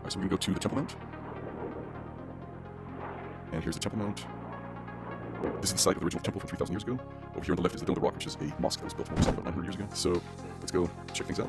Alright, so we're going to go to the Temple Mount. And here's the Temple Mount. This is the site of the original temple from 3,000 years ago. Over here on the left is the Dome of the Rock, which is a mosque that was built from about 900 years ago. So let's go check things out.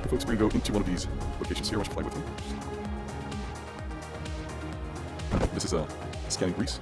Folks, we're going to go into one of these locations here. Why don't you fly with me? This is scanning Greece.